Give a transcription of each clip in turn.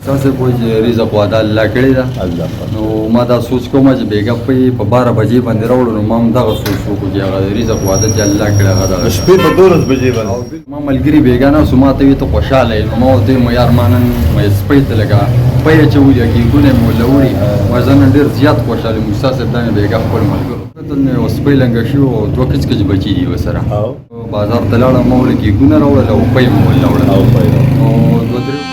تاسو په چې رزق وعده الله کړی ده الله نو ما دا سوچ کوم چې بیګا په 12 بجې باندې راوړو نو ما هم دغه سوچ وکړو چې هغه رزق وعده چې الله کړی هغه د ده شپې په 12 بجې باندې ما ملګري بیګا نه سو ما ته وي ته خوشاله یې نو ما ورته ویل یار مانن مې سپۍ ته لګا پی اچولي کېکونه مې ولوړي ما زه نن ډېر زیات خوشحاله یم موسی صاحب دا مې بیګا خپل ملګرو کتل مې یو سپۍ لنګه شي او 2 کچ بچي دي ورسره بازار ته لاړم ما ورله کېکونه راوړل او پی مې ولوړل او 2-3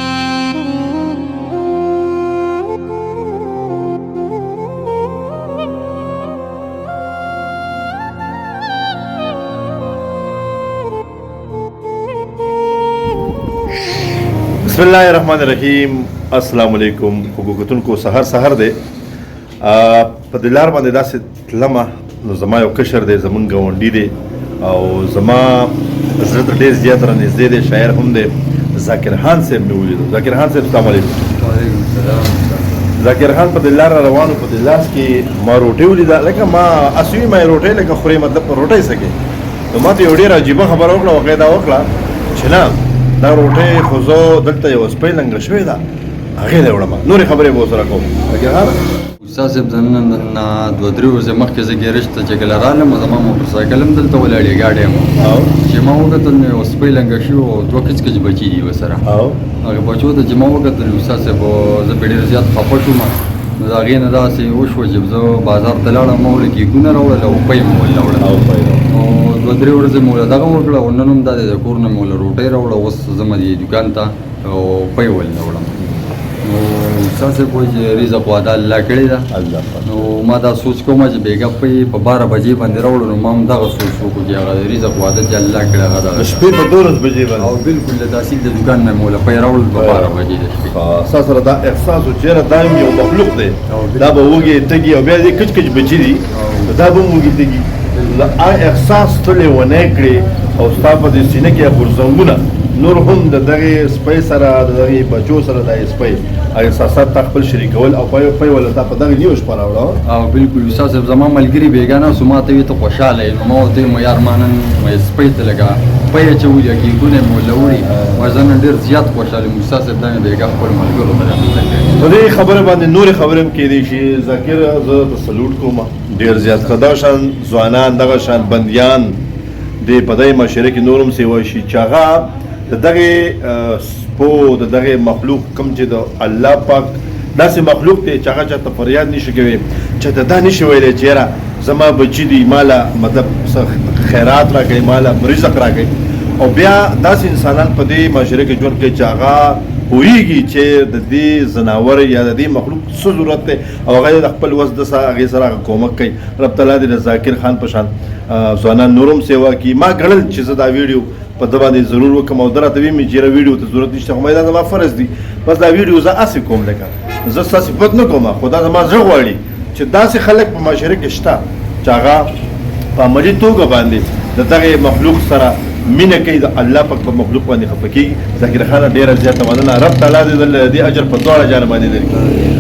بسم الله الرحمن الرحیم السلام علیکم حقوقتونکو سحر دی په دلار باندې داسې تلمه نو زما یو کشر دی زمونږ ګاونډي دی او زما زړه ته ډېر زیات رانږدې دی شاعر هم دی ذاکر خان صاحب مې ولیدو ذاکر خان صاحب السلام علیکم وعلیکم السلام ذاکر خان په دلار را روانو په دلاس کې ما روټۍ ولیده لکه ما اصلي ما روټۍ لکه خورې مطلب روټۍ سکې نو ما ته یو ډېره عجیبه خبره وکړه هغې دا وکړه چې نه دا روټۍ خو زه دلته یو سپۍ لنګه شوې ده هغې ته وړم نورې خبرې به ورسره کوم ذاکر خان استاد صاحب زه نن 2-3 ورځې مخکې زه ګیرج ته چې کله رالم زما موټرسایکل هم دلته ولاړې ګاډی هم چې ما وکتل نو یو سپۍ لنګه شي او 2 کچ بچي دي ورسره هغه بچو ته چې ما وکتل استاد صاحب زه پرې ډېر زیات خفه شوم نو د هغې نه داسې وشوه چې زه بازار ته لاړم ما ورله کېکونه راوړل او پی مې ولوړل او 2-3 ورځې مې ورله دغه وکړه او نن هم دا دی د کور نه مې ورله روټۍ راوړه اوس ځم دې دوکان ته او پی ولوړم نو استاد صاحب وایي چې رزق وعده الله کړې ده نو ما دا سوچ کوم چې بیګا په 12 بجې باندې راوړو نو ما هم دغه سوچ وکړو چې هغه رزق وعده چې الله کړی هغه ده د شپې په 12 بجې باندې او بالکل د تحصیل د دوکان نه مې ورله پی راوړل په 12 بجې د شپې ستا سره دا احساس و چېرې دا هم یو مخلوق دی دا به وږې تږي او بیا دې کچ بچي دي دا به هم وږي تږي هغه احساس ته یې ونه کړې او ستا په دې سینه کې غورځنګونه نور هم د دغې سپۍ سره د دغې بچو سره د سپۍ احساسات تا خپل شریکول او پی ولا تا په دغې نیو شپه راوړه او بالکل استاد صاحب زما ملګري بیګا نه سو ما ته وي ته خوشحاله یې نو ما ورته ویل یار ما نن مې سپۍ ته لګا پی اچولي کېکونه مې ولوړي ما زه نن ډېر زیات خوشحاله یم استاد صاحب دا مې بیګا خپل ملګرو ته راغلی په دې خبره باندې نورې خبرې هم کېدی شي ذاکر زه ته سلوټ کوم ډېر زیات ښه دا شان ځوانان دغه شان بندیان د په دې معاشره کې نور هم سیوا شي چې هغه د دغې سپو د دغې مخلوق کوم چې د الله پاک داسې مخلوق دی چې هغه چاته فریاد نشي کوي چاته دا نشي ویلی چې یاره زما بچي دي ماله مطلب خیرات راکوي ماله رزق راکوي او بیا داسې انسانان په دې معاشره کې ژوند کوي چې هغه پوهېږي چې د دې ځناور یا د دې مخلوق څه ضرورت دی او هغه د خپل وس د هغې سره هغه کومک کوي رب تعالی دې د ذاکر خان په شان ځوانان نور هم سیوا کړي ما ګڼل چې زه دا ویډیو په ده باندې ضرور وکړم او ده راته ویل مې چې یاره ویډیو ته ضرورت نشته خو ما دا زما فرض دي بس دا ویډیو زه هسې کوم لکه زه ستا صفت نه کوم خو دا زما زړه غواړي چې داسې خلک په معاشره کې شته چې هغه په عملي توګه باندې د دغې مخلوق سره مینه کوي د الله پاک په مخلوق باندې خفه کېږي ذاکر خان ډېره زیاته مننه رب تعالی دې د دې اجر په دواړه جانب باندې درکړي